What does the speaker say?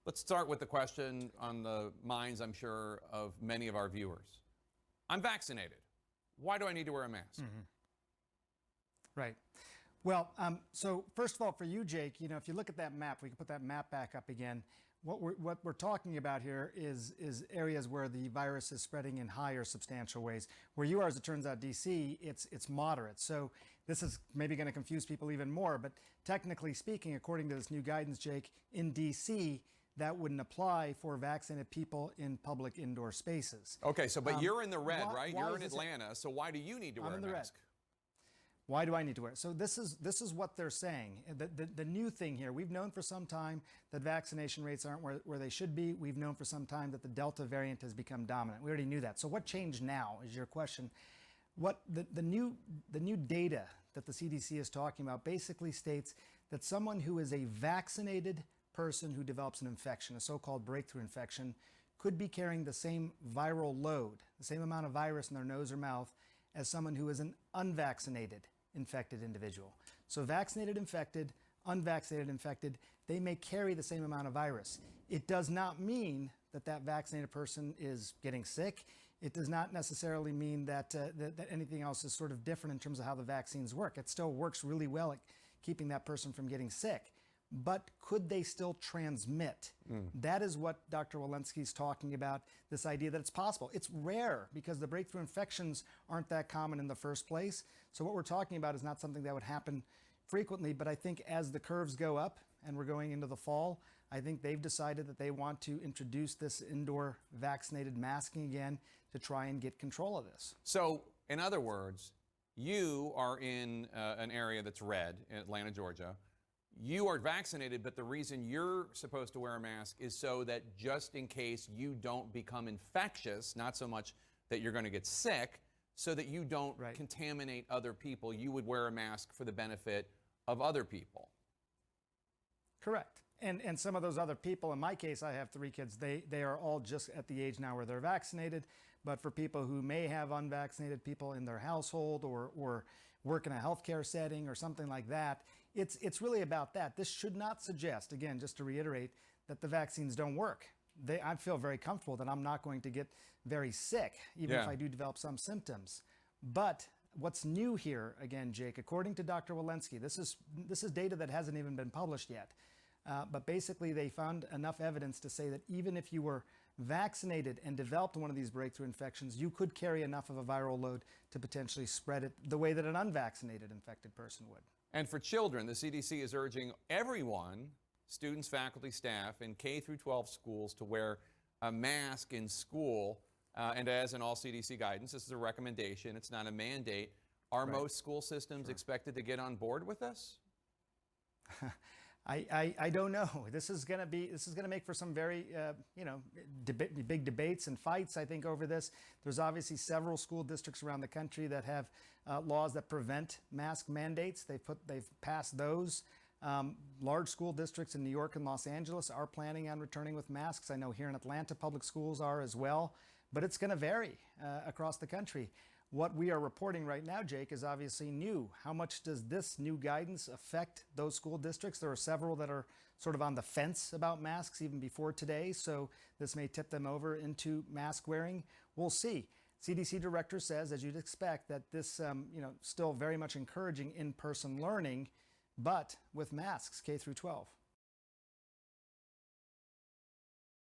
Let's start with the question on the minds, I'm sure, of many of our viewers. I'm vaccinated. Why do I need to wear a mask? Right. Well, so first of all, for you, Jake, if you look at that map, we can put that map back up again. What we're talking about here is areas where the virus is spreading in higher substantial ways. Where you are, as it turns out, DC, it's moderate. So this is maybe going to confuse people even more. But technically speaking, according to this new guidance, Jake, in DC, that wouldn't apply for vaccinated people in public indoor spaces. Okay, so but you're in the red, right? Why you're in Atlanta, so why do you need to wear a mask? Why do I need to wear it? So this is what they're saying. The new thing here, we've known for some time that vaccination rates aren't where they should be. We've known for some time that the Delta variant has become dominant. We already knew that. So what changed now is your question. What the new data that the CDC is talking about basically states that someone who is a vaccinated person who develops an infection, a so-called breakthrough infection, could be carrying the same viral load, the same amount of virus in their nose or mouth as someone who is an unvaccinated infected individual. So vaccinated infected, unvaccinated infected, they may carry the same amount of virus. It does not mean that that vaccinated person is getting sick. It does not necessarily mean that, that anything else is sort of different in terms of how the vaccines work. It still works really well at keeping that person from getting sick. But could they still transmit? That is what Dr. Walensky is talking about, this idea that it's possible. It's rare because the breakthrough infections aren't that common in the first place. So what we're talking about is not something that would happen frequently, but I think as the curves go up and we're going into the fall, I think they've decided that they want to introduce this indoor vaccinated masking again to try and get control of this. So, in other words, you are in an area that's red in Atlanta, Georgia. You are vaccinated, but the reason you're supposed to wear a mask is so that just in case you don't become infectious, not so much that you're going to get sick, so that you don't contaminate other people, you would wear a mask for the benefit of other people. Correct. And some of those other people, in my case, I have 3 kids, they are all just at the age now where they're vaccinated. But for people who may have unvaccinated people in their household or work in a healthcare setting or something like that, it's really about that. This should not suggest, again, just to reiterate, that the vaccines don't work. I feel very comfortable that I'm not going to get very sick, even if I do develop some symptoms. But what's new here, again, Jake, according to Dr. Walensky, this is data that hasn't even been published yet. But basically, they found enough evidence to say that even if you were vaccinated and developed one of these breakthrough infections, you could carry enough of a viral load to potentially spread it the way that an unvaccinated infected person would. And for children, the CDC is urging everyone, students, faculty, staff, in K through 12 schools to wear a mask in school. And as in all CDC guidance, this is a recommendation. It's not a mandate. Are most school systems expected to get on board with this? I don't know. This is going to make for some very big debates and fights, I think, over this. There's obviously several school districts around the country that have laws that prevent mask mandates. They've passed those. Large school districts in New York and Los Angeles are planning on returning with masks. I know here in Atlanta, public schools are as well. But it's going to vary across the country. What we are reporting right now, Jake, is obviously new. How much does this new guidance affect those school districts? There are several that are sort of on the fence about masks even before today, so this may tip them over into mask wearing. We'll see. CDC director says, as you'd expect, that this still very much encouraging in-person learning, but with masks K through 12.